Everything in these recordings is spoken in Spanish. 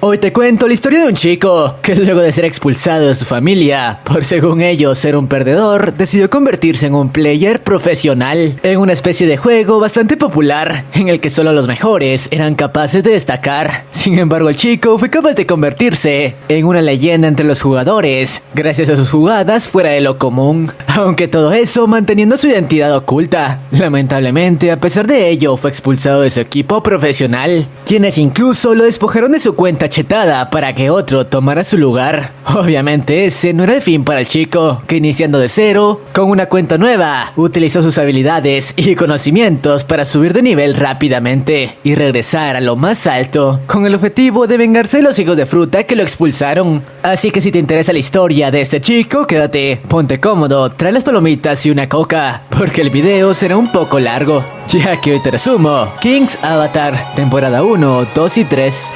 Hoy te cuento la historia de un chico que luego de ser expulsado de su familia por, según ellos, ser un perdedor, decidió convertirse en un player profesional en una especie de juego bastante popular en el que solo los mejores eran capaces de destacar. Sin embargo, el chico fue capaz de convertirse en una leyenda entre los jugadores gracias a sus jugadas fuera de lo común, aunque todo eso manteniendo su identidad oculta. Lamentablemente, a pesar de ello, fue expulsado de su equipo profesional, quienes incluso lo despojaron de su cuenta chetada para que otro tomara su lugar. Obviamente ese no era el fin para el chico, que iniciando de cero, con una cuenta nueva, utilizó sus habilidades y conocimientos para subir de nivel rápidamente y regresar a lo más alto, con el objetivo de vengarse de los hijos de fruta que lo expulsaron. Así que si te interesa la historia de este chico, quédate, ponte cómodo, trae las palomitas y una coca, porque el video será un poco largo, ya que hoy te resumo King's Avatar, temporada 1, 2 y 3.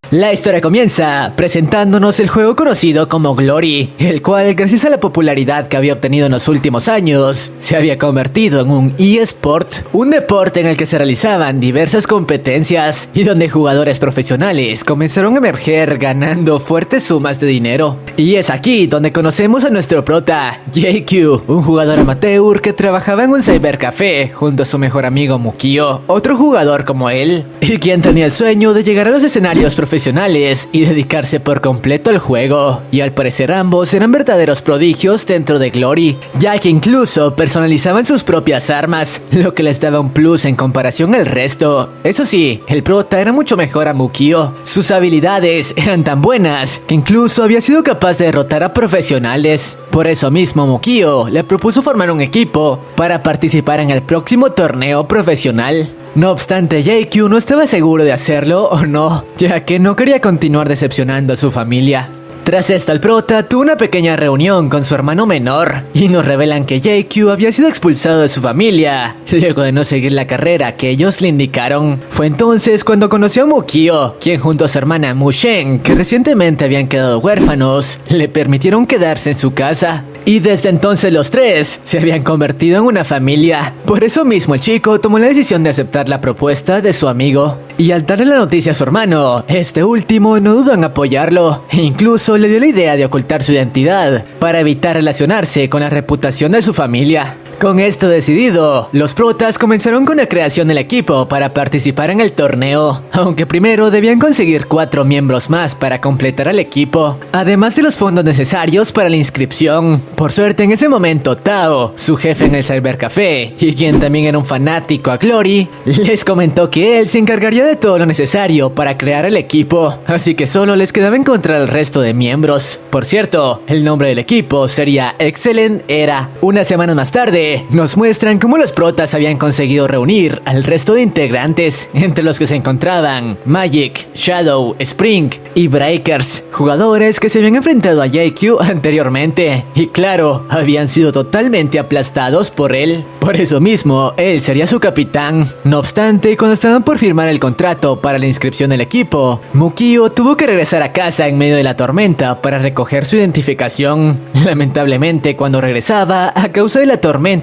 La historia comienza presentándonos el juego conocido como Glory, el cual, gracias a la popularidad que había obtenido en los últimos años, se había convertido en un eSport, un deporte en el que se realizaban diversas competencias y donde jugadores profesionales comenzaron a emerger ganando fuertes sumas de dinero. Y es aquí donde conocemos a nuestro prota, JQ, un jugador amateur que trabajaba en un cybercafé junto a su mejor amigo Mukio, otro jugador como él, y quien tenía el sueño de llegar a los escenarios profesionales y dedicarse por completo al juego. Y al parecer ambos eran verdaderos prodigios dentro de Glory, ya que incluso personalizaban sus propias armas, lo que les daba un plus en comparación al resto. Eso sí, el prota era mucho mejor a Mukio. Sus habilidades eran tan buenas que incluso había sido capaz de derrotar a profesionales. Por eso mismo Mukio le propuso formar un equipo para participar en el próximo torneo profesional. No obstante, JQ no estaba seguro de hacerlo o no, ya que no quería continuar decepcionando a su familia. Tras esto, el prota tuvo una pequeña reunión con su hermano menor y nos revelan que JQ había sido expulsado de su familia luego de no seguir la carrera que ellos le indicaron. Fue entonces cuando conoció a Mukio, quien junto a su hermana Mushen, que recientemente habían quedado huérfanos, le permitieron quedarse en su casa. Y desde entonces los tres se habían convertido en una familia. Por eso mismo el chico tomó la decisión de aceptar la propuesta de su amigo. Y al darle la noticia a su hermano, este último no dudó en apoyarlo e incluso le dio la idea de ocultar su identidad para evitar relacionarse con la reputación de su familia. Con esto decidido, los protas comenzaron con la creación del equipo para participar en el torneo, aunque primero debían conseguir 4 miembros más para completar al equipo, además de los fondos necesarios para la inscripción. Por suerte en ese momento Tao, su jefe en el cybercafé, y quien también era un fanático a Glory, les comentó que él se encargaría de todo lo necesario para crear el equipo, así que solo les quedaba encontrar al resto de miembros. Por cierto, el nombre del equipo sería Excellent Era. Unas semanas más tarde, nos muestran cómo los protas habían conseguido reunir al resto de integrantes, entre los que se encontraban Magic, Shadow, Spring y Breakers, jugadores que se habían enfrentado a JQ anteriormente y claro, habían sido totalmente aplastados por él. Por eso mismo, él sería su capitán. No obstante, cuando estaban por firmar el contrato para la inscripción del equipo, Mukio tuvo que regresar a casa en medio de la tormenta para recoger su identificación. Lamentablemente, cuando regresaba, a causa de la tormenta,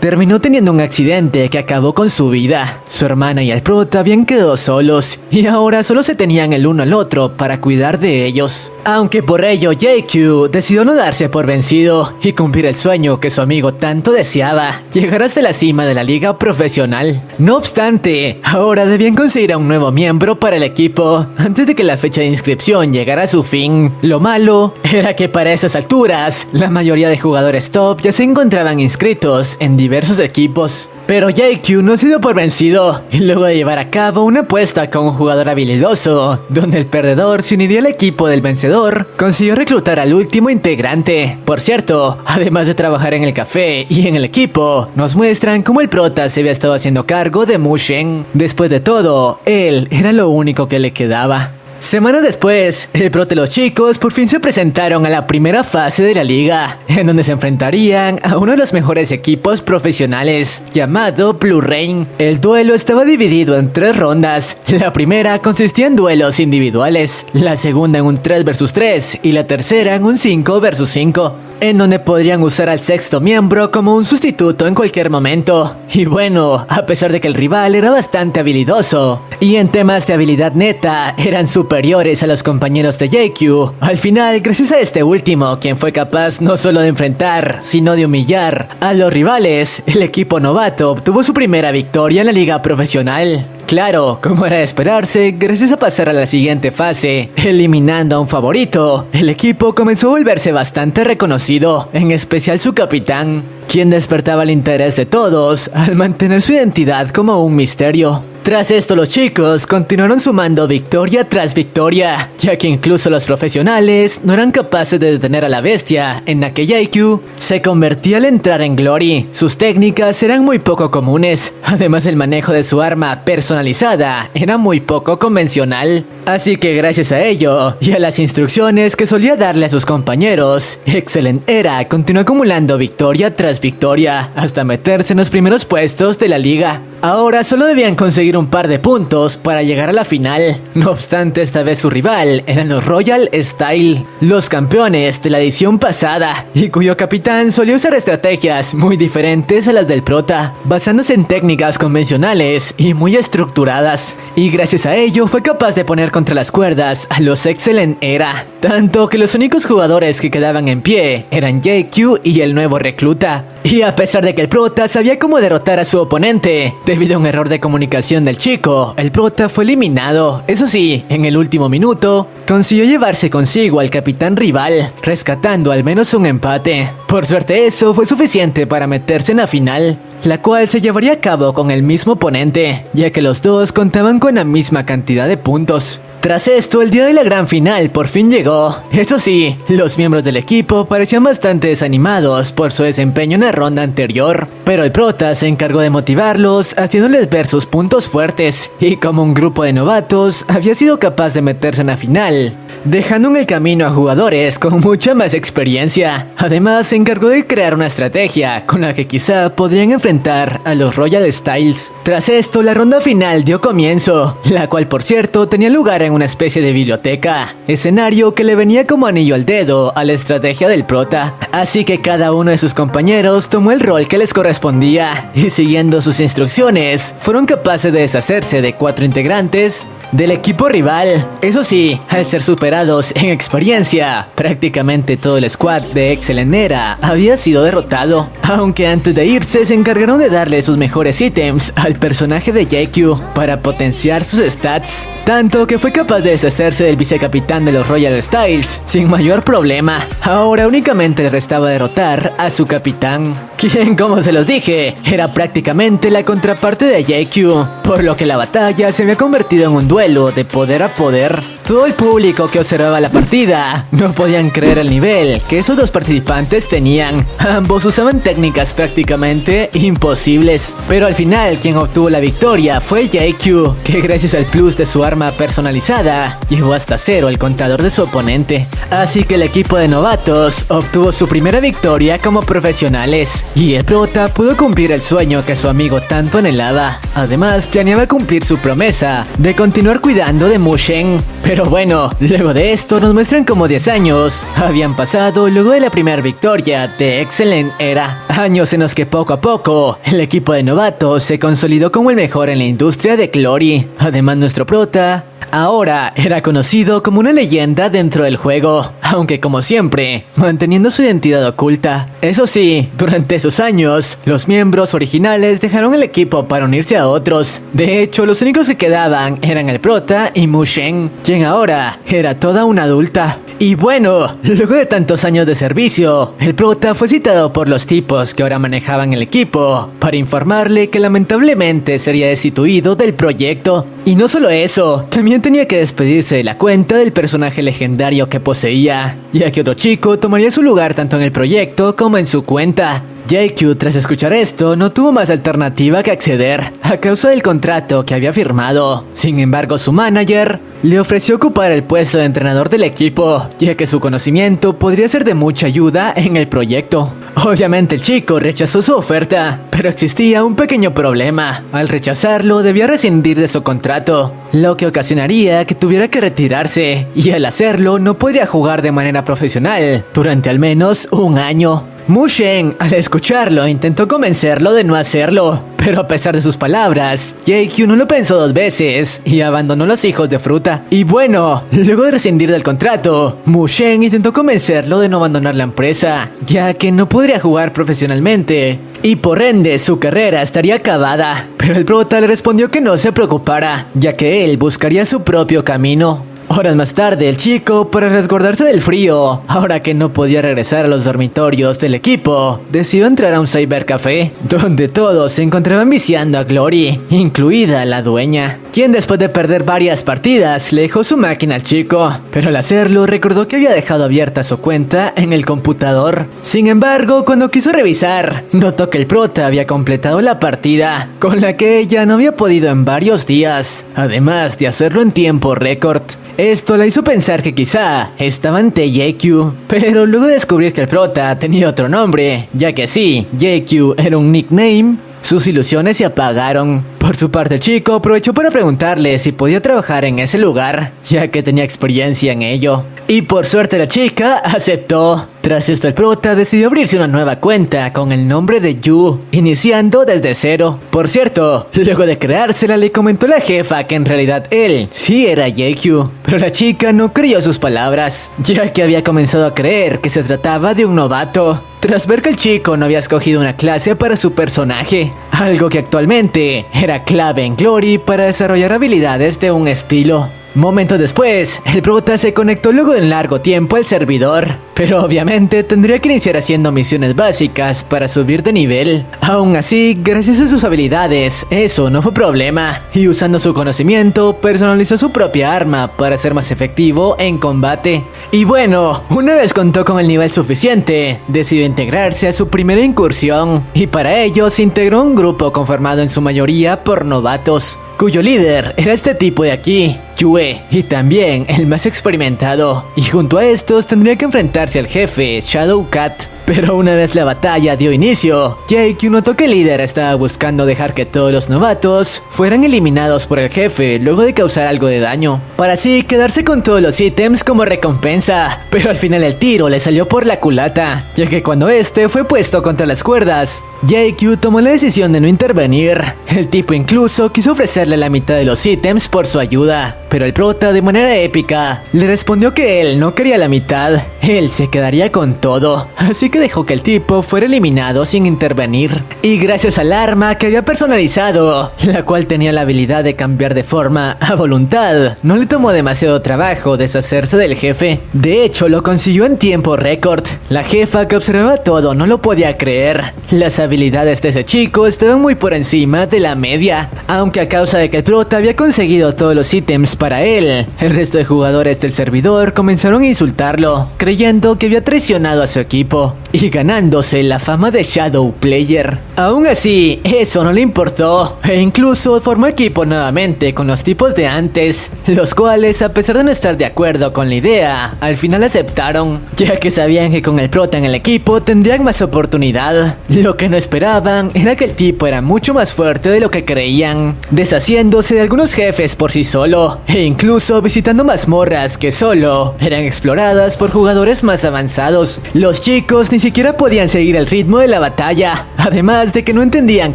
terminó teniendo un accidente que acabó con su vida. Su hermana y el prota habían quedado solos y ahora solo se tenían el uno al otro para cuidar de ellos. Aunque por ello JQ decidió no darse por vencido y cumplir el sueño que su amigo tanto deseaba, llegar hasta la cima de la liga profesional. No obstante, ahora debían conseguir a un nuevo miembro para el equipo antes de que la fecha de inscripción llegara a su fin. Lo malo era que para esas alturas, la mayoría de jugadores top ya se encontraban inscritos en diversos equipos. Pero JQ no se dio por vencido y luego de llevar a cabo una apuesta con un jugador habilidoso, donde el perdedor se uniría al equipo del vencedor, consiguió reclutar al último integrante. Por cierto, además de trabajar en el café y en el equipo, nos muestran cómo el prota se había estado haciendo cargo de Mushen. Después de todo, él era lo único que le quedaba. Semanas después, el Prota y los chicos por fin se presentaron a la primera fase de la liga, en donde se enfrentarían a uno de los mejores equipos profesionales, llamado Blue Rain. El duelo estaba dividido en 3 rondas. La primera consistía en duelos individuales, la segunda en un 3 vs 3 y la tercera en un 5 vs 5. En donde podrían usar al sexto miembro como un sustituto en cualquier momento. Y bueno, a pesar de que el rival era bastante habilidoso y en temas de habilidad neta eran superiores a los compañeros de JQ, al final, gracias a este último, quien fue capaz no solo de enfrentar, sino de humillar a los rivales, el equipo novato obtuvo su primera victoria en la liga profesional. Claro, como era de esperarse, gracias a pasar a la siguiente fase, eliminando a un favorito, el equipo comenzó a volverse bastante reconocido, en especial su capitán, quien despertaba el interés de todos al mantener su identidad como un misterio. Tras esto, los chicos continuaron sumando victoria tras victoria, ya que incluso los profesionales no eran capaces de detener a la bestia, en la que JQ se convertía al entrar en Glory. Sus técnicas eran muy poco comunes, además el manejo de su arma personalizada era muy poco convencional. Así que gracias a ello, y a las instrucciones que solía darle a sus compañeros, Excellent Era continuó acumulando victoria tras victoria, hasta meterse en los primeros puestos de la liga. Ahora solo debían conseguir un par de puntos para llegar a la final. No obstante, esta vez su rival eran los Royal Style, los campeones de la edición pasada, y cuyo capitán solía usar estrategias muy diferentes a las del Prota, basándose en técnicas convencionales y muy estructuradas. Y gracias a ello fue capaz de poner contra las cuerdas a los Excellent Era, tanto que los únicos jugadores que quedaban en pie eran JQ y el nuevo recluta. Y a pesar de que el Prota sabía cómo derrotar a su oponente, debido a un error de comunicación del chico, el Prota fue eliminado. Eso sí, en el último minuto, consiguió llevarse consigo al capitán rival, rescatando al menos un empate. Por suerte eso fue suficiente para meterse en la final, la cual se llevaría a cabo con el mismo oponente, ya que los dos contaban con la misma cantidad de puntos. Tras esto, el día de la gran final por fin llegó. Eso sí, los miembros del equipo parecían bastante desanimados por su desempeño en la ronda anterior, pero el Prota se encargó de motivarlos, haciéndoles ver sus puntos fuertes, y como un grupo de novatos, había sido capaz de meterse en la final, dejando en el camino a jugadores con mucha más experiencia. Además, se encargó de crear una estrategia con la que quizá podrían enfrentar a los Royal Styles. Tras esto, la ronda final dio comienzo, la cual por cierto tenía lugar en una especie de biblioteca, escenario que le venía como anillo al dedo a la estrategia del Prota. Así que cada uno de sus compañeros tomó el rol que les correspondía, y siguiendo sus instrucciones, fueron capaces de deshacerse de 4 integrantes del equipo rival. Eso sí, al ser superados en experiencia, prácticamente todo el squad de Excellent Era había sido derrotado, aunque antes de irse se encargaron de darle sus mejores ítems al personaje de JQ para potenciar sus stats, tanto que fue capaz de deshacerse del vicecapitán de los Royal Styles sin mayor problema. Ahora únicamente le restaba derrotar a su capitán, quien, como se los dije, era prácticamente la contraparte de JQ, por lo que la batalla se había convertido en un duelo de poder a poder. Todo el público que observaba la partida no podían creer el nivel que esos dos participantes tenían. Ambos usaban técnicas prácticamente imposibles, pero al final quien obtuvo la victoria fue JQ, que gracias al plus de su arma personalizada llevó hasta 0 el contador de su oponente. Así que el equipo de novatos obtuvo su primera victoria como profesionales, y el Prota pudo cumplir el sueño que su amigo tanto anhelaba. Además, planeaba cumplir su promesa de continuar cuidando de Mushen. Pero bueno, luego de esto nos muestran como 10 años habían pasado luego de la primera victoria de Excellent Era. Años en los que poco a poco el equipo de novatos se consolidó como el mejor en la industria de Glory. Además, nuestro Prota ahora era conocido como una leyenda dentro del juego, aunque como siempre, manteniendo su identidad oculta. Eso sí, durante esos años, los miembros originales dejaron el equipo para unirse a otros. De hecho, los únicos que quedaban eran el Prota y Mushen, quien ahora era toda una adulta. Y bueno, luego de tantos años de servicio, el Prota fue citado por los tipos que ahora manejaban el equipo para informarle que lamentablemente sería destituido del proyecto. Y no solo eso, también tenía que despedirse de la cuenta del personaje legendario que poseía, ya que otro chico tomaría su lugar tanto en el proyecto como en su cuenta. JQ, tras escuchar esto, no tuvo más alternativa que acceder a causa del contrato que había firmado. Sin embargo, su manager le ofreció ocupar el puesto de entrenador del equipo, ya que su conocimiento podría ser de mucha ayuda en el proyecto. Obviamente el chico rechazó su oferta, pero existía un pequeño problema. Al rechazarlo debía rescindir de su contrato, lo que ocasionaría que tuviera que retirarse, y al hacerlo no podría jugar de manera profesional durante al menos un año. Mu Shen, al escucharlo, intentó convencerlo de no hacerlo, pero a pesar de sus palabras, Jae-Kyu no lo pensó dos veces y abandonó los hijos de fruta. Y bueno, luego de rescindir del contrato, Mu Shen intentó convencerlo de no abandonar la empresa, ya que no podría jugar profesionalmente y por ende su carrera estaría acabada. Pero el prota le respondió que no se preocupara, ya que él buscaría su propio camino. Horas más tarde, el chico, para resguardarse del frío, ahora que no podía regresar a los dormitorios del equipo, decidió entrar a un cybercafé, donde todos se encontraban viciando a Glory, incluida la dueña, quien después de perder varias partidas le dejó su máquina al chico, pero al hacerlo recordó que había dejado abierta su cuenta en el computador. Sin embargo, cuando quiso revisar, notó que el prota había completado la partida, con la que ella no había podido en varios días, además de hacerlo en tiempo récord. Esto la hizo pensar que quizá estaba ante Jae-Kyu, pero luego de descubrir que el prota tenía otro nombre, ya que sí, Jae-Kyu era un nickname, sus ilusiones se apagaron. Por su parte, el chico aprovechó para preguntarle si podía trabajar en ese lugar, ya que tenía experiencia en ello. Y por suerte la chica aceptó. Tras esto el prota decidió abrirse una nueva cuenta con el nombre de Yu, iniciando desde cero. Por cierto, luego de creársela le comentó la jefa que en realidad él sí era Jae-Kyu, pero la chica no creyó sus palabras, ya que había comenzado a creer que se trataba de un novato, tras ver que el chico no había escogido una clase para su personaje, algo que actualmente era clave en Glory para desarrollar habilidades de un estilo. Momentos después, el prota se conectó luego de un largo tiempo al servidor, pero obviamente tendría que iniciar haciendo misiones básicas para subir de nivel. Aún así, gracias a sus habilidades, eso no fue problema, y usando su conocimiento, personalizó su propia arma para ser más efectivo en combate. Y bueno, una vez contó con el nivel suficiente, decidió integrarse a su primera incursión, y para ello se integró a un grupo conformado en su mayoría por novatos, cuyo líder era este tipo de aquí, Yue, y también el más experimentado, y junto a estos tendría que enfrentarse al jefe Shadow Cat. Pero una vez la batalla dio inicio, Jae-Kyu notó que el líder estaba buscando dejar que todos los novatos fueran eliminados por el jefe luego de causar algo de daño, para así quedarse con todos los ítems como recompensa. Pero al final el tiro le salió por la culata, ya que cuando este fue puesto contra las cuerdas, Jae-Kyu tomó la decisión de no intervenir. El tipo incluso quiso ofrecerle la mitad de los ítems por su ayuda, pero el prota de manera épica le respondió que él no quería la mitad, él se quedaría con todo, así que dejó que el tipo fuera eliminado sin intervenir. Y gracias al arma que había personalizado, la cual tenía la habilidad de cambiar de forma a voluntad, no le tomó demasiado trabajo deshacerse del jefe. De hecho, lo consiguió en tiempo récord. La jefa, que observaba todo, no lo podía creer. Las habilidades de ese chico estaban muy por encima de la media, aunque a causa de que el prota había conseguido todos los ítems para él, el resto de jugadores del servidor comenzaron a insultarlo, creyendo que había traicionado a su equipo y ganándose la fama de Shadow Player. Aún así, eso no le importó, e incluso formó equipo nuevamente con los tipos de antes, los cuales, a pesar de no estar de acuerdo con la idea, al final aceptaron, ya que sabían que con el prota en el equipo tendrían más oportunidad. Lo que no esperaban era que el tipo era mucho más fuerte de lo que creían, deshaciéndose de algunos jefes por sí solo, e incluso visitando mazmorras que solo eran exploradas por jugadores más avanzados. Los chicos ni siquiera podían seguir el ritmo de la batalla, además de que no entendían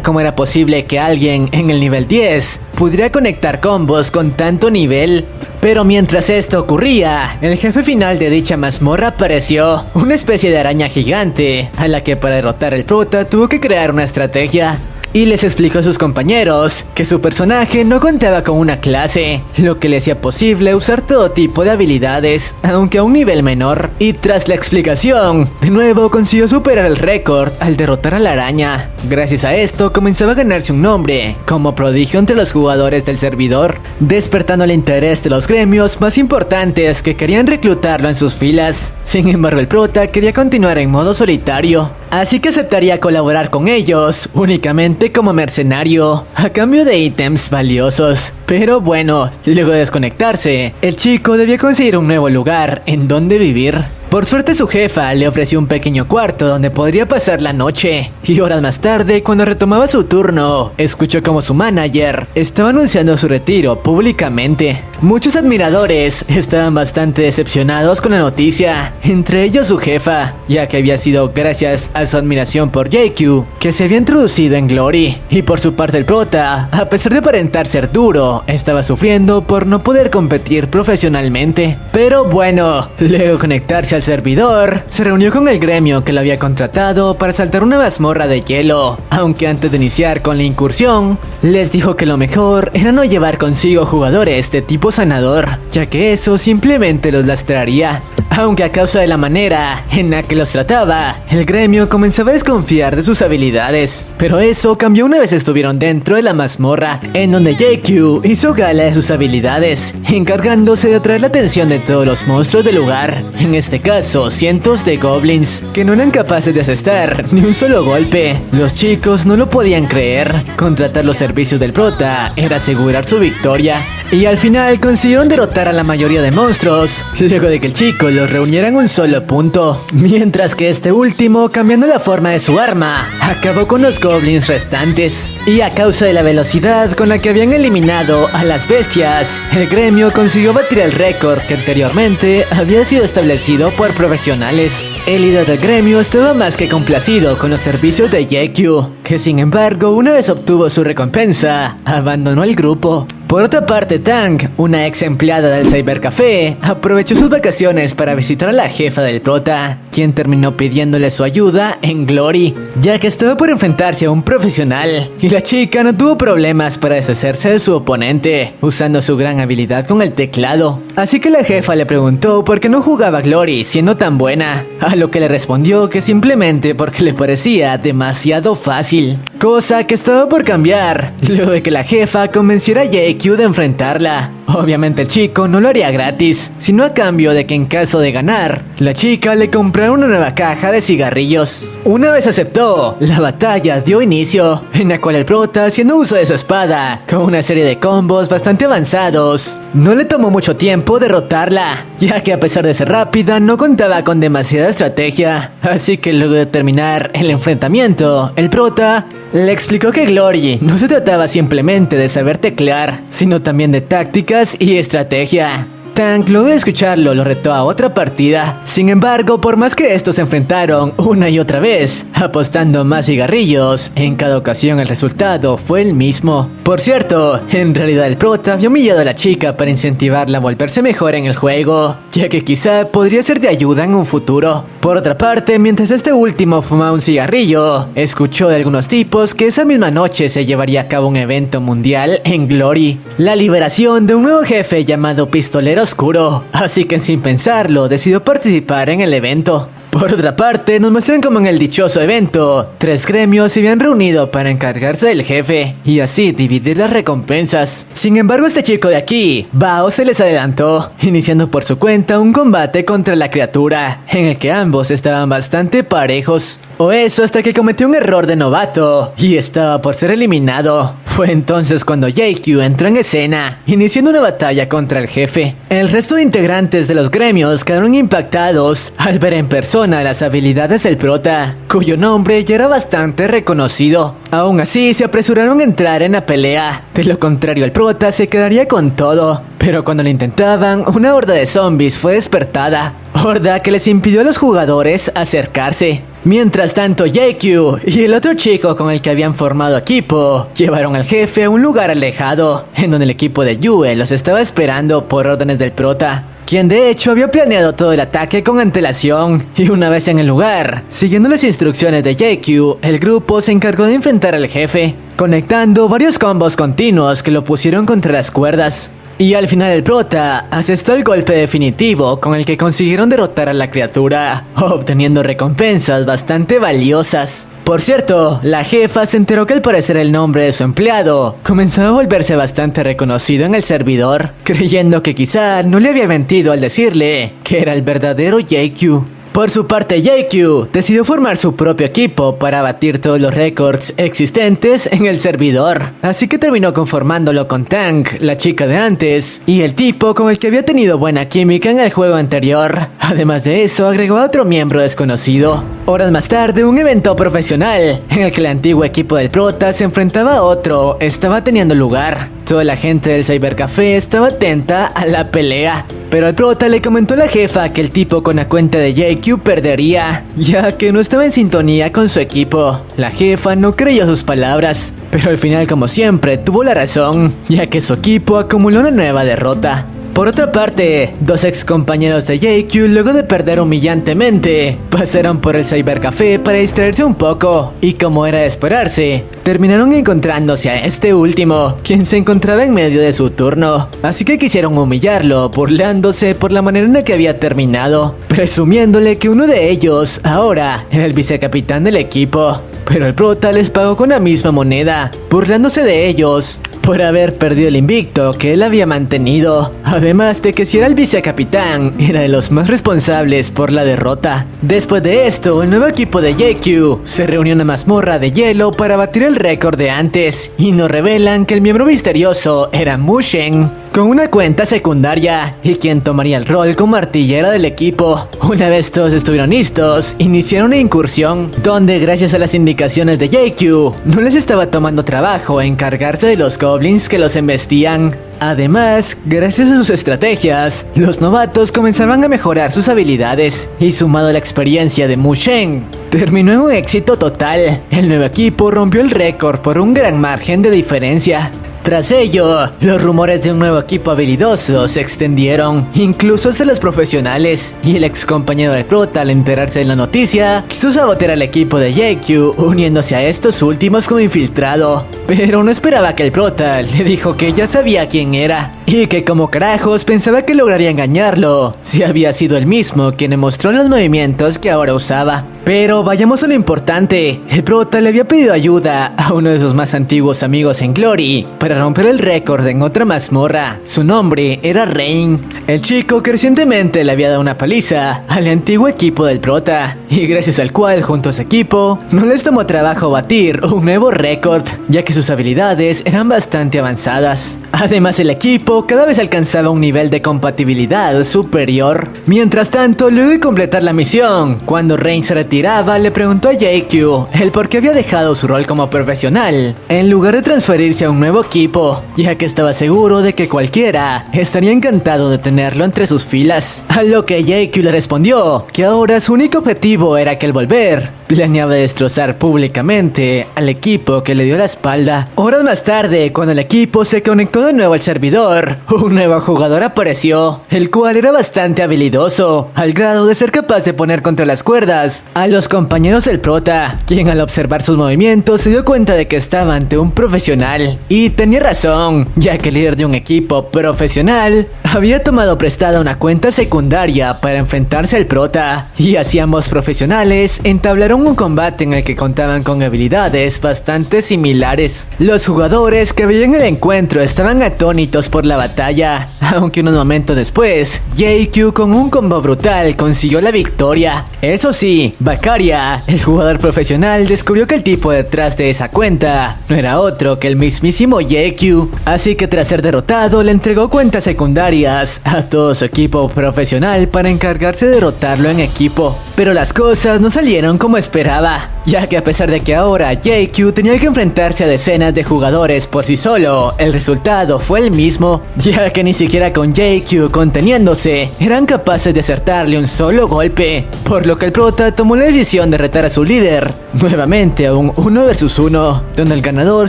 cómo era posible que alguien en el nivel 10 pudiera conectar combos con tanto nivel. Pero mientras esto ocurría, el jefe final de dicha mazmorra apareció, una especie de araña gigante, a la que para derrotar al prota tuvo que crear una estrategia. Y les explicó a sus compañeros que su personaje no contaba con una clase, lo que le hacía posible usar todo tipo de habilidades, aunque a un nivel menor. Y tras la explicación, de nuevo consiguió superar el récord al derrotar a la araña. Gracias a esto comenzaba a ganarse un nombre como prodigio entre los jugadores del servidor, despertando el interés de los gremios más importantes que querían reclutarlo en sus filas. Sin embargo, el prota quería continuar en modo solitario, así que aceptaría colaborar con ellos únicamente como mercenario, a cambio de ítems valiosos. Pero bueno, luego de desconectarse, el chico debía conseguir un nuevo lugar en donde vivir. Por suerte su jefa le ofreció un pequeño cuarto donde podría pasar la noche, y horas más tarde, cuando retomaba su turno, escuchó como su manager estaba anunciando su retiro públicamente. Muchos admiradores estaban bastante decepcionados con la noticia, entre ellos su jefa, ya que había sido gracias a su admiración por JQ que se había introducido en Glory. Y por su parte el prota, a pesar de aparentar ser duro, estaba sufriendo por no poder competir profesionalmente. Pero bueno, luego de conectarse al servidor, se reunió con el gremio que lo había contratado para saltar una mazmorra de hielo, aunque antes de iniciar con la incursión, les dijo que lo mejor era no llevar consigo jugadores de tipo sanador, ya que eso simplemente los lastraría. Aunque a causa de la manera en la que los trataba, el gremio comenzaba a desconfiar de sus habilidades. Pero eso cambió una vez estuvieron dentro de la mazmorra, en donde JQ hizo gala de sus habilidades, encargándose de atraer la atención de todos los monstruos del lugar, en este caso cientos de goblins, que no eran capaces de asestar ni un solo golpe. Los chicos no lo podían creer. Contratar los servicios del prota era asegurar su victoria, y al final consiguieron derrotar a la mayoría de monstruos, luego de que el chico los reuniera en un solo punto, mientras que este último, cambiando la forma de su arma, acabó con los goblins restantes. Y a causa de la velocidad con la que habían eliminado a las bestias, el gremio consiguió batir el récord que anteriormente había sido establecido por profesionales. El líder del gremio estaba más que complacido con los servicios de JQ, que sin embargo, una vez obtuvo su recompensa, abandonó el grupo. Por otra parte, Tang, una ex empleada del Cybercafé, aprovechó sus vacaciones para visitar a la jefa del prota, quien terminó pidiéndole su ayuda en Glory, ya que estaba por enfrentarse a un profesional, y la chica no tuvo problemas para deshacerse de su oponente, usando su gran habilidad con el teclado. Así que la jefa le preguntó por qué no jugaba Glory siendo tan buena, a lo que le respondió que simplemente porque le parecía demasiado fácil, cosa que estaba por cambiar, luego de que la jefa convenciera a JQ de enfrentarla. Obviamente el chico no lo haría gratis, sino a cambio de que en caso de ganar, la chica le comprara una nueva caja de cigarrillos. Una vez aceptó, la batalla dio inicio, en la cual el prota, haciendo uso de su espada, con una serie de combos bastante avanzados, no le tomó mucho tiempo derrotarla, ya que a pesar de ser rápida, no contaba con demasiada estrategia. Así que luego de terminar el enfrentamiento, el prota le explicó que Glory no se trataba simplemente de saber teclear, sino también de tácticas y estrategia. Tang, luego de escucharlo, lo retó a otra partida. Sin embargo, por más que estos se enfrentaron una y otra vez, apostando más cigarrillos, en cada ocasión el resultado fue el mismo. Por cierto, en realidad el prota había humillado a la chica para incentivarla a volverse mejor en el juego, ya que quizá podría ser de ayuda en un futuro. Por otra parte, mientras este último fumaba un cigarrillo, escuchó de algunos tipos que esa misma noche se llevaría a cabo un evento mundial en Glory, la liberación de un nuevo jefe llamado Pistolero Oscuro, así que sin pensarlo decidió participar en el evento. Por otra parte, nos muestran como en el dichoso evento, 3 gremios se habían reunido para encargarse del jefe y así dividir las recompensas. Sin embargo, este chico de aquí, Bao, se les adelantó, iniciando por su cuenta un combate contra la criatura, en el que ambos estaban bastante parejos. O eso hasta que cometió un error de novato y estaba por ser eliminado. Fue entonces cuando JQ entró en escena, iniciando una batalla contra el jefe. El resto de integrantes de los gremios quedaron impactados al ver en persona las habilidades del prota, cuyo nombre ya era bastante reconocido. Aún así, se apresuraron a entrar en la pelea. De lo contrario, el prota se quedaría con todo. Pero cuando lo intentaban, una horda de zombies fue despertada. Horda que les impidió a los jugadores acercarse. Mientras tanto, JQ y el otro chico con el que habían formado equipo llevaron al jefe a un lugar alejado, en donde el equipo de Yue los estaba esperando por órdenes del prota, quien de hecho había planeado todo el ataque con antelación. Y una vez en el lugar, siguiendo las instrucciones de JQ, el grupo se encargó de enfrentar al jefe, conectando varios combos continuos que lo pusieron contra las cuerdas. Y al final el prota asestó el golpe definitivo con el que consiguieron derrotar a la criatura, obteniendo recompensas bastante valiosas. Por cierto, la jefa se enteró que al parecer el nombre de su empleado comenzaba a volverse bastante reconocido en el servidor, creyendo que quizá no le había mentido al decirle que era el verdadero JQ. Por su parte, JQ decidió formar su propio equipo para batir todos los récords existentes en el servidor, así que terminó conformándolo con Tank, la chica de antes, y el tipo con el que había tenido buena química en el juego anterior. Además de eso, agregó a otro miembro desconocido. Horas más tarde, un evento profesional en el que el antiguo equipo del prota se enfrentaba a otro estaba teniendo lugar. Toda la gente del cybercafé estaba atenta a la pelea, pero al prota le comentó a la jefa que el tipo con la cuenta de JQ perdería, ya que no estaba en sintonía con su equipo. La jefa no creyó sus palabras, pero al final, como siempre, tuvo la razón, ya que su equipo acumuló una nueva derrota. Por otra parte, dos ex compañeros de JQ, luego de perder humillantemente, pasaron por el cybercafé para distraerse un poco, y como era de esperarse, terminaron encontrándose a este último, quien se encontraba en medio de su turno. Así que quisieron humillarlo, burlándose por la manera en la que había terminado, presumiéndole que uno de ellos ahora era el vicecapitán del equipo. Pero el prota les pagó con la misma moneda, burlándose de ellos por haber perdido el invicto que él había mantenido. Además de que si era el vicecapitán, era de los más responsables por la derrota. Después de esto, el nuevo equipo de JQ se reunió en una mazmorra de hielo para batir el récord de antes, y nos revelan que el miembro misterioso era Mushen, con una cuenta secundaria, y quien tomaría el rol como artillera del equipo. Una vez todos estuvieron listos, iniciaron una incursión, donde gracias a las indicaciones de JQ, no les estaba tomando trabajo encargarse de los goblins que los embestían. Además, gracias a sus estrategias, los novatos comenzaban a mejorar sus habilidades, y sumado a la experiencia de Mushen, terminó en un éxito total. El nuevo equipo rompió el récord por un gran margen de diferencia. Tras ello, los rumores de un nuevo equipo habilidoso se extendieron, incluso hasta los profesionales, y el ex compañero del prota, al enterarse de la noticia, quiso sabotear al equipo de JQ, uniéndose a estos últimos como infiltrado. Pero no esperaba que el prota le dijo que ya sabía quién era, y que como carajos pensaba que lograría engañarlo, si había sido el mismo quien le mostró los movimientos que ahora usaba. Pero vayamos a lo importante, el prota le había pedido ayuda a uno de sus más antiguos amigos en Glory para romper el récord en otra mazmorra. Su nombre era Rain, el chico que recientemente le había dado una paliza al antiguo equipo del prota, y gracias al cual junto a su equipo no les tomó trabajo batir un nuevo récord, ya que sus habilidades eran bastante avanzadas. Además, el equipo cada vez alcanzaba un nivel de compatibilidad superior. Mientras tanto, luego de completar la misión, cuando Rain se retiraba, le preguntó a JQ el por qué había dejado su rol como profesional en lugar de transferirse a un nuevo equipo, ya que estaba seguro de que cualquiera estaría encantado de tenerlo entre sus filas. A lo que JQ le respondió que ahora su único objetivo era que al volver planeaba destrozar públicamente al equipo que le dio la espalda. Horas más tarde, cuando el equipo se conectó de nuevo al servidor, un nuevo jugador apareció, el cual era bastante habilidoso, al grado de ser capaz de poner contra las cuerdas a los compañeros del prota, quien al observar sus movimientos se dio cuenta de que estaba ante un profesional. Y tenía razón, ya que el líder de un equipo profesional había tomado prestada una cuenta secundaria para enfrentarse al prota, y así ambos profesionales entablaron un combate en el que contaban con habilidades bastante similares. Los jugadores que veían el encuentro estaban atónitos por la batalla, aunque unos momentos después, JQ con un combo brutal consiguió la victoria. Eso sí, Bakaria, el jugador profesional, descubrió que el tipo detrás de esa cuenta no era otro que el mismísimo JQ, así que tras ser derrotado le entregó cuentas secundarias a todo su equipo profesional para encargarse de derrotarlo en equipo. Pero las cosas no salieron como esperaba, ya que a pesar de que ahora JQ tenía que enfrentarse a decenas de jugadores por sí solo, el resultado fue el mismo, ya que ni siquiera con JQ conteniéndose eran capaces de acertarle un solo golpe, por lo que el prota tomó la decisión de retar a su líder nuevamente a un 1 versus 1, donde el ganador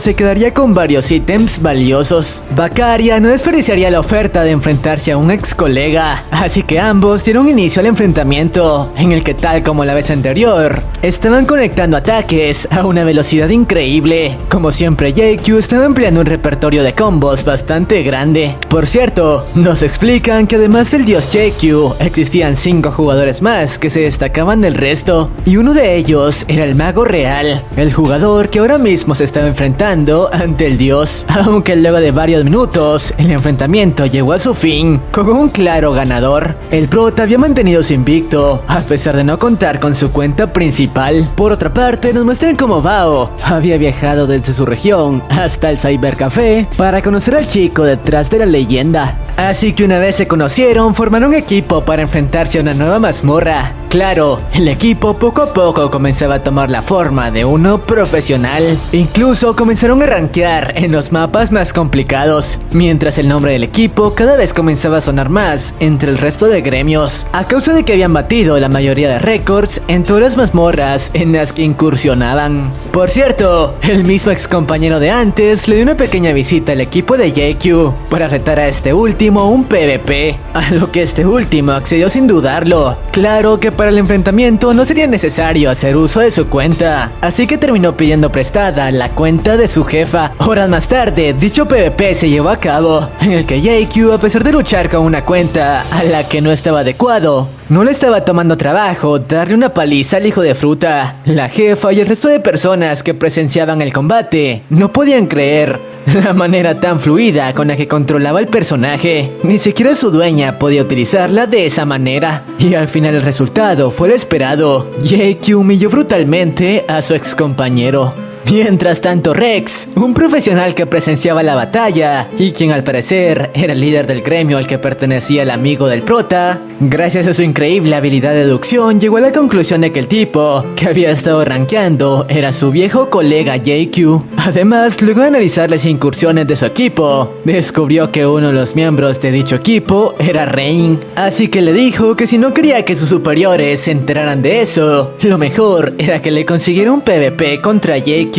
se quedaría con varios ítems valiosos. Bakaria no desperdiciaría la oferta de enfrentarse a un ex colega, así que ambos dieron inicio al enfrentamiento, en el que tal como la vez anterior, estaban conectando ejecutando ataques a una velocidad increíble. Como siempre, JQ estaba empleando un repertorio de combos bastante grande. Por cierto, nos explican que además del dios JQ, existían 5 jugadores más que se destacaban del resto, y uno de ellos era el mago real, el jugador que ahora mismo se estaba enfrentando ante el dios. Aunque luego de varios minutos, el enfrentamiento llegó a su fin, con un claro ganador. El prota había mantenido su invicto, a pesar de no contar con su cuenta principal. Por otra parte, nos muestran cómo Bao había viajado desde su región hasta el Cybercafé para conocer al chico detrás de la leyenda. Así que una vez se conocieron, formaron un equipo para enfrentarse a una nueva mazmorra. Claro, el equipo poco a poco comenzaba a tomar la forma de uno profesional. Incluso comenzaron a rankear en los mapas más complicados, mientras el nombre del equipo cada vez comenzaba a sonar más entre el resto de gremios, a causa de que habían batido la mayoría de récords en todas las mazmorras en las que incursionaban. Por cierto, el mismo ex compañero de antes le dio una pequeña visita al equipo de JQ para retar a este último a un PvP, a lo que este último accedió sin dudarlo. Claro que para el enfrentamiento no sería necesario hacer uso de su cuenta, así que terminó pidiendo prestada la cuenta de su jefa. Horas más tarde, dicho PvP se llevó a cabo, en el que JQ, a pesar de luchar con una cuenta a la que no estaba adecuado, no le estaba tomando trabajo darle una paliza al hijo de fruta. La jefa y el resto de personas que presenciaban el combate no podían creer la manera tan fluida con la que controlaba el personaje. Ni siquiera su dueña podía utilizarla de esa manera. Y al final el resultado fue el esperado. JQ humilló brutalmente a su ex compañero. Mientras tanto, Rex, un profesional que presenciaba la batalla y quien al parecer era el líder del gremio al que pertenecía el amigo del prota, gracias a su increíble habilidad de deducción llegó a la conclusión de que el tipo que había estado rankeando era su viejo colega JQ. Además, luego de analizar las incursiones de su equipo, descubrió que uno de los miembros de dicho equipo era Rain. Así que le dijo que si no quería que sus superiores se enteraran de eso, lo mejor era que le consiguiera un PvP contra JQ.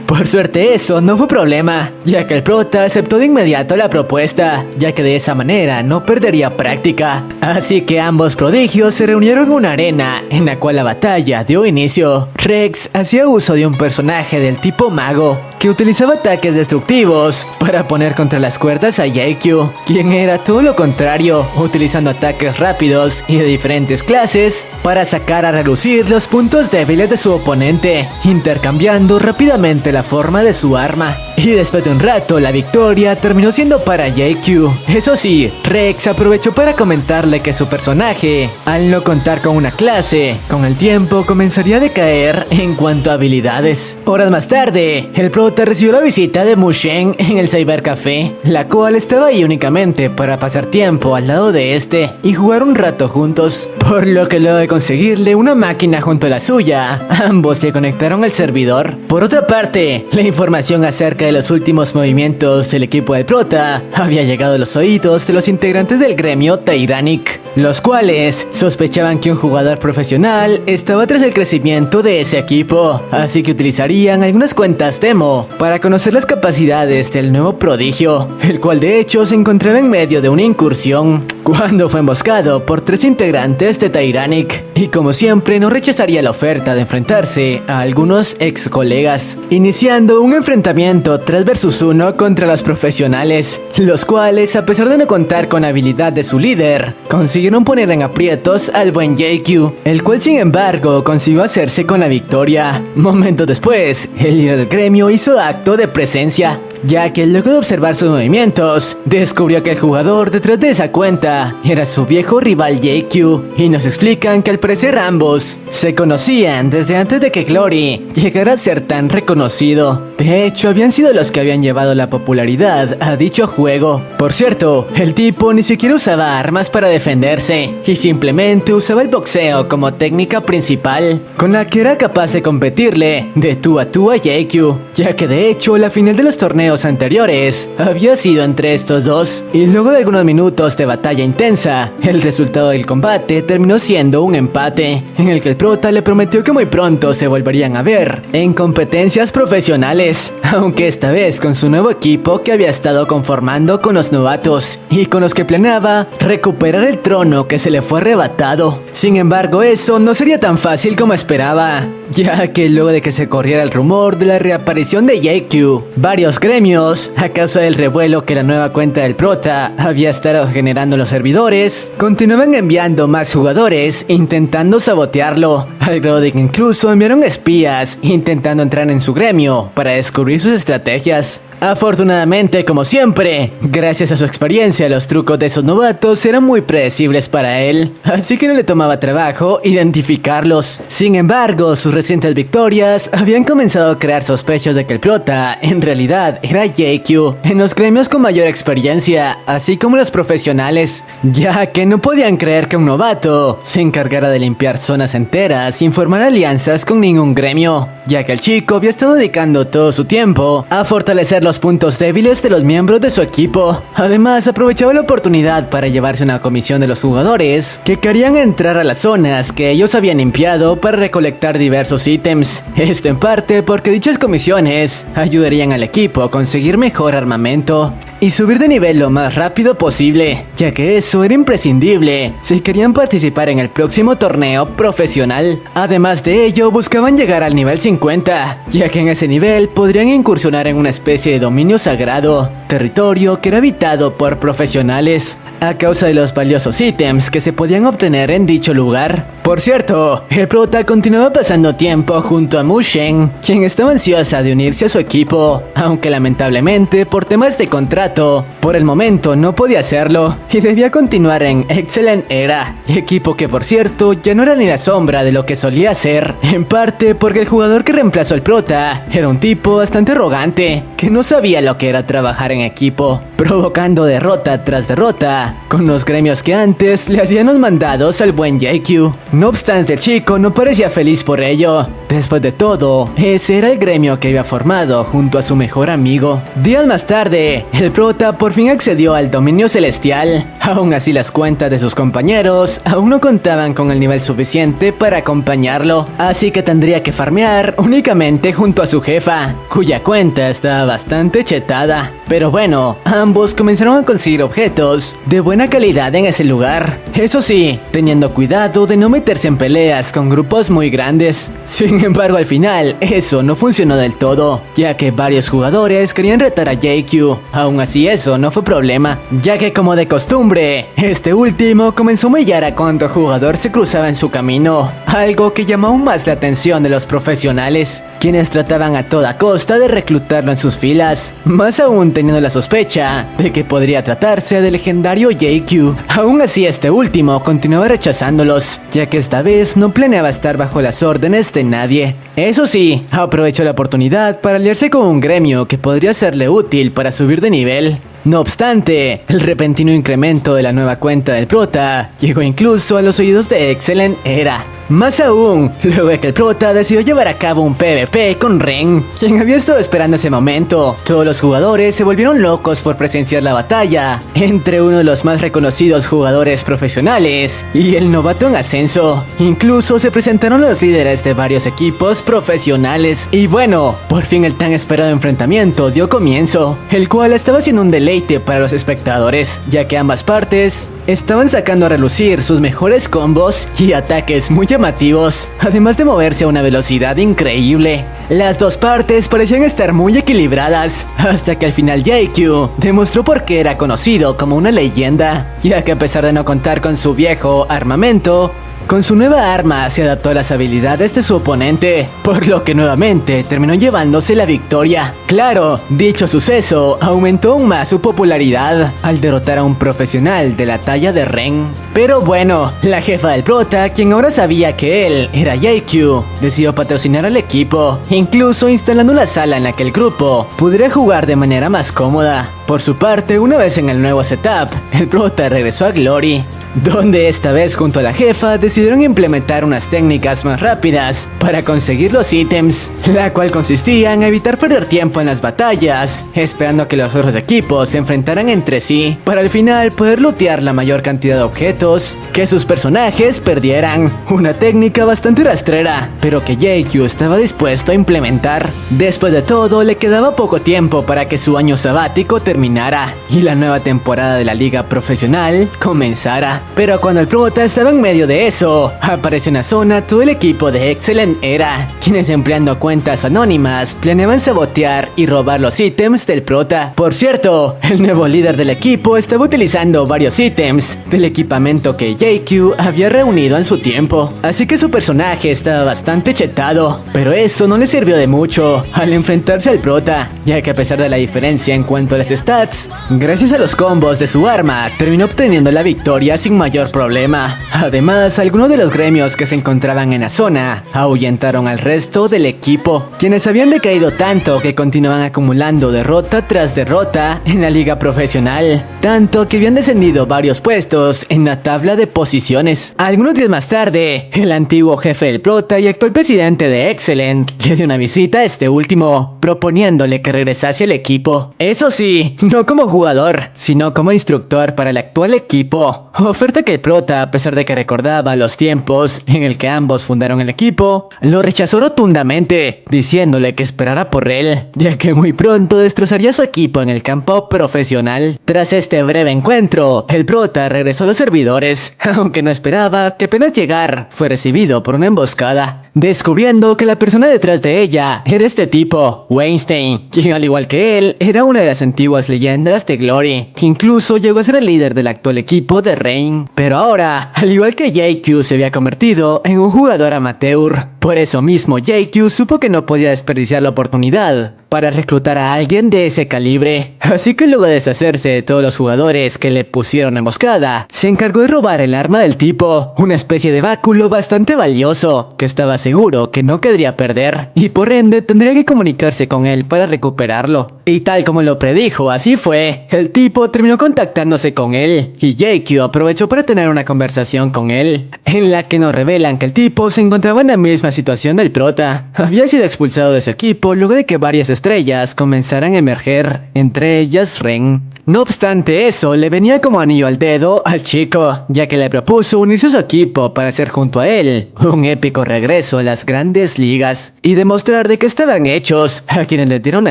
Por suerte eso no fue problema, ya que el prota aceptó de inmediato la propuesta, ya que de esa manera no perdería práctica. Así que ambos prodigios se reunieron en una arena en la cual la batalla dio inicio. Rex hacía uso de un personaje del tipo mago, que utilizaba ataques destructivos para poner contra las cuerdas a JQ, quien era todo lo contrario, utilizando ataques rápidos y de diferentes clases para sacar a relucir los puntos débiles de su oponente, intercambiando rápidamente la forma de su arma. Y después de un rato, la victoria terminó siendo para JQ. Eso sí, Rex aprovechó para comentarle que su personaje, al no contar con una clase, con el tiempo comenzaría a decaer en cuanto a habilidades. Horas más tarde, el prota recibió la visita de Mushen en el Cybercafé, la cual estaba ahí únicamente para pasar tiempo al lado de este y jugar un rato juntos. Por lo que luego de conseguirle una máquina junto a la suya, ambos se conectaron al servidor. Por otra parte, la información acerca de los últimos movimientos del equipo del prota había llegado a los oídos de los integrantes del gremio Tyrannic, los cuales sospechaban que un jugador profesional estaba tras el crecimiento de ese equipo, así que utilizarían algunas cuentas demo para conocer las capacidades del nuevo prodigio, el cual de hecho se encontraba en medio de una incursión cuando fue emboscado por 3 integrantes de Tyrannic, y como siempre no rechazaría la oferta de enfrentarse a algunos ex colegas, iniciando un enfrentamiento 3 vs 1 contra los profesionales, los cuales, a pesar de no contar con habilidad de su líder, consiguieron poner en aprietos al buen JQ, el cual sin embargo consiguió hacerse con la victoria. Momentos después, el líder del gremio hizo acto de presencia, ya que luego de observar sus movimientos, descubrió que el jugador detrás de esa cuenta era su viejo rival JQ, y nos explican que al parecer ambos se conocían desde antes de que Glory llegara a ser tan reconocido. De hecho, habían sido los que habían llevado la popularidad a dicho juego. Por cierto, el tipo ni siquiera usaba armas para defenderse, y simplemente usaba el boxeo como técnica principal, con la que era capaz de competirle de tú a JQ, ya que de hecho la final de los torneos torneos anteriores había sido entre estos dos, y luego de algunos minutos de batalla intensa, el resultado del combate terminó siendo un empate, en el que el prota le prometió que muy pronto se volverían a ver en competencias profesionales, aunque esta vez con su nuevo equipo que había estado conformando con los novatos y con los que planeaba recuperar el trono que se le fue arrebatado. Sin embargo, eso no sería tan fácil como esperaba, ya que luego de que se corriera el rumor de la reaparición de JQ, varios gremios, a causa del revuelo que la nueva cuenta del prota había estado generando en los servidores, continuaban enviando más jugadores intentando sabotearlo, al grado de que incluso enviaron espías intentando entrar en su gremio para descubrir sus estrategias. Afortunadamente, como siempre, gracias a su experiencia, los trucos de esos novatos eran muy predecibles para él, así que no le tomaba trabajo identificarlos. Sin embargo, sus recientes victorias habían comenzado a crear sospechas de que el prota en realidad era JQ en los gremios con mayor experiencia, así como los profesionales, ya que no podían creer que un novato se encargara de limpiar zonas enteras sin formar alianzas con ningún gremio, ya que el chico había estado dedicando todo su tiempo a fortalecer los puntos débiles de los miembros de su equipo. Además, aprovechaba la oportunidad para llevarse una comisión de los jugadores que querían entrar a las zonas que ellos habían limpiado para recolectar diversos ítems. Esto en parte porque dichas comisiones ayudarían al equipo a conseguir mejor armamento y subir de nivel lo más rápido posible, ya que eso era imprescindible si querían participar en el próximo torneo profesional. Además de ello, buscaban llegar al nivel 50, ya que en ese nivel podrían incursionar en una especie de dominio sagrado, territorio que era habitado por profesionales, a causa de los valiosos ítems que se podían obtener en dicho lugar. Por cierto, el prota continuaba pasando tiempo junto a Mu Shen, quien estaba ansiosa de unirse a su equipo, aunque lamentablemente por temas de contrato, por el momento no podía hacerlo y debía continuar en Excellent Era, equipo que por cierto ya no era ni la sombra de lo que solía ser, en parte porque el jugador que reemplazó al prota era un tipo bastante arrogante, que no sabía lo que era trabajar en equipo, provocando derrota tras derrota con los gremios que antes le hacían los mandados al buen JQ. No obstante, el chico no parecía feliz por ello. Después de todo, ese era el gremio que había formado junto a su mejor amigo. Días más tarde, el prota por fin accedió al dominio celestial. Aún así, las cuentas de sus compañeros aún no contaban con el nivel suficiente para acompañarlo, así que tendría que farmear únicamente junto a su jefa, cuya cuenta estaba bastante chetada. Pero bueno, ambos comenzaron a conseguir objetos de buena calidad en ese lugar. Eso sí, teniendo cuidado de no meterse en peleas con grupos muy grandes. Sin embargo, al final, eso no funcionó del todo, ya que varios jugadores querían retar a JQ. Aún así, eso no fue problema, ya que como de costumbre, este último comenzó a humillar a cuando jugador se cruzaba en su camino, algo que llamó aún más la atención de los profesionales, quienes trataban a toda costa de reclutarlo en sus filas, más aún teniendo la sospecha de que podría tratarse del legendario JQ. Aún así, este último continuaba rechazándolos, ya que esta vez no planeaba estar bajo las órdenes de nadie. Eso sí, aprovechó la oportunidad para aliarse con un gremio que podría serle útil para subir de nivel. No obstante, el repentino incremento de la nueva cuenta del prota llegó incluso a los oídos de Excellent Era. Más aún, luego de que el prota decidió llevar a cabo un PvP con Ren, quien había estado esperando ese momento. Todos los jugadores se volvieron locos por presenciar la batalla entre uno de los más reconocidos jugadores profesionales y el novato en ascenso. Incluso se presentaron los líderes de varios equipos profesionales. Y bueno, por fin el tan esperado enfrentamiento dio comienzo, el cual estaba siendo un deleite para los espectadores, ya que ambas partes estaban sacando a relucir sus mejores combos y ataques muy llamativos, además de moverse a una velocidad increíble. Las dos partes parecían estar muy equilibradas, hasta que al final JQ demostró por qué era conocido como una leyenda, ya que a pesar de no contar con su viejo armamento, con su nueva arma se adaptó a las habilidades de su oponente, por lo que nuevamente terminó llevándose la victoria. Claro, dicho suceso aumentó aún más su popularidad al derrotar a un profesional de la talla de Ren. Pero bueno, la jefa del prota, quien ahora sabía que él era JQ, decidió patrocinar al equipo, incluso instalando una sala en la que el grupo pudiera jugar de manera más cómoda. Por su parte, una vez en el nuevo setup, el prota regresó a Glory, donde esta vez junto a la jefa decidieron implementar unas técnicas más rápidas para conseguir los ítems, la cual consistía en evitar perder tiempo en las batallas, esperando a que los otros equipos se enfrentaran entre sí, para al final poder lootear la mayor cantidad de objetos que sus personajes perdieran. Una técnica bastante rastrera, pero que JQ estaba dispuesto a implementar. Después de todo, le quedaba poco tiempo para que su año sabático terminara y la nueva temporada de la liga profesional comenzara. Pero cuando el prota estaba en medio de eso, apareció en la zona todo el equipo de Excellent Era, quienes empleando cuentas anónimas planeaban sabotear y robar los ítems del prota. Por cierto, el nuevo líder del equipo estaba utilizando varios ítems del equipamiento que JQ había reunido en su tiempo, así que su personaje estaba bastante chetado, pero eso no le sirvió de mucho al enfrentarse al prota, ya que a pesar de la diferencia en cuanto a las stats, gracias a los combos de su arma, terminó obteniendo la victoria sin mayor problema. Además, algunos de los gremios que se encontraban en la zona ahuyentaron al resto del equipo, quienes habían decaído tanto que continuaban acumulando derrota tras derrota en la liga profesional, tanto que habían descendido varios puestos en la tabla de posiciones. Algunos días más tarde, el antiguo jefe del prota y actual presidente de Excellent le dio una visita a este último, proponiéndole que regresase al equipo. Eso sí, no como jugador, sino como instructor para el actual equipo. Oferta que el prota, a pesar de que recordaba los tiempos en el que ambos fundaron el equipo, lo rechazó rotundamente, diciéndole que esperara por él, ya que muy pronto destrozaría su equipo en el campo profesional. Tras este breve encuentro, el prota regresó a los servidores, aunque no esperaba que apenas llegar fue recibido por una emboscada, descubriendo que la persona detrás de ella era este tipo, Weinstein, quien al igual que él, era una de las antiguas leyendas de Glory, que incluso llegó a ser el líder del actual equipo de Reign. Pero ahora, al igual que JQ, se había convertido en un jugador amateur. Por eso mismo, JQ supo que no podía desperdiciar la oportunidad para reclutar a alguien de ese calibre. Así que luego de deshacerse de todos los jugadores que le pusieron emboscada, se encargó de robar el arma del tipo, una especie de báculo bastante valioso, que estaba seguro que no querría perder, y por ende tendría que comunicarse con él para recuperarlo. Y tal como lo predijo, así fue. El tipo terminó contactándose con él, y JQ aprovechó para tener una conversación con él, en la que nos revelan que el tipo se encontraba en la misma situación del prota. Había sido expulsado de su equipo luego de que varias estrellas comenzaran a emerger, entre ellas Ren. No obstante eso, le venía como anillo al dedo al chico, ya que le propuso unirse a su equipo para hacer junto a él un épico regreso a las grandes ligas y demostrar de que estaban hechos a quienes le dieron la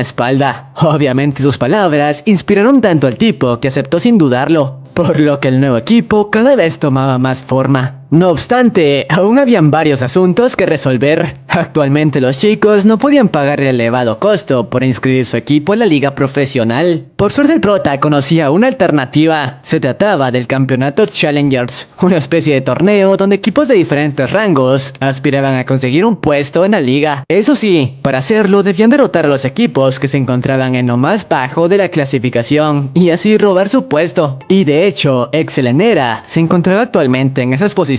espalda. Obviamente sus palabras inspiraron tanto al tipo que aceptó sin dudarlo, por lo que el nuevo equipo cada vez tomaba más forma. No obstante, aún habían varios asuntos que resolver. Actualmente los chicos no podían pagar el elevado costo por inscribir su equipo en la liga profesional. Por suerte el prota conocía una alternativa. Se trataba del campeonato Challengers, una especie de torneo donde equipos de diferentes rangos aspiraban a conseguir un puesto en la liga. Eso sí, para hacerlo debían derrotar a los equipos que se encontraban en lo más bajo de la clasificación y así robar su puesto. Y de hecho, Excellent Era se encontraba actualmente en esas posiciones,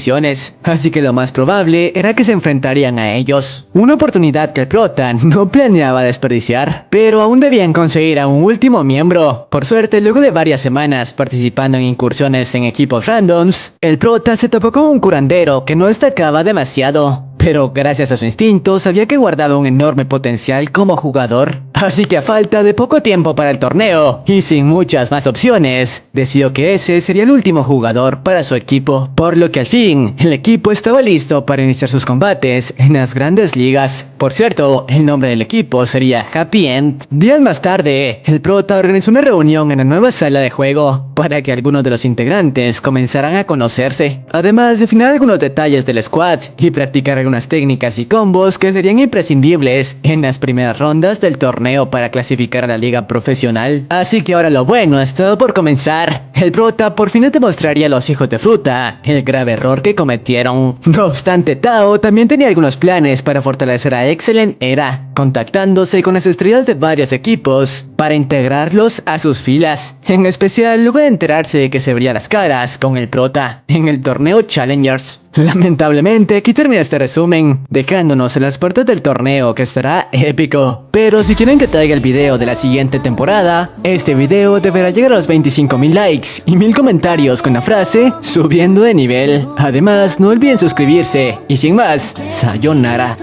así que lo más probable era que se enfrentarían a ellos. Una oportunidad que el prota no planeaba desperdiciar, pero aún debían conseguir a un último miembro. Por suerte, luego de varias semanas participando en incursiones en equipos randoms, el prota se topó con un curandero que no destacaba demasiado, pero gracias a su instinto sabía que guardaba un enorme potencial como jugador. Así que a falta de poco tiempo para el torneo y sin muchas más opciones, decidió que ese sería el último jugador para su equipo, por lo que al fin el equipo estaba listo para iniciar sus combates en las grandes ligas. Por cierto, el nombre del equipo sería Happy End. Días más tarde, el prota organizó una reunión en la nueva sala de juego para que algunos de los integrantes comenzaran a conocerse, además de afinar algunos detalles del squad y practicar algunas técnicas y combos que serían imprescindibles en las primeras rondas del torneo para clasificar a la liga profesional. Así que ahora lo bueno estaba por comenzar. El prota por fin demostraría a los hijos de fruta el grave error que cometieron. No obstante, Tao también tenía algunos planes para fortalecer a Excellent Era, contactándose con las estrellas de varios equipos para integrarlos a sus filas, en especial luego de enterarse de que se vería las caras con el prota en el torneo Challengers. Lamentablemente, aquí termina este resumen, dejándonos en las puertas del torneo que estará épico. Pero si quieren que traiga el video de la siguiente temporada, este video deberá llegar a los 25.000 likes y 1000 comentarios con la frase subiendo de nivel. Además, no olviden suscribirse y sin más, sayonara.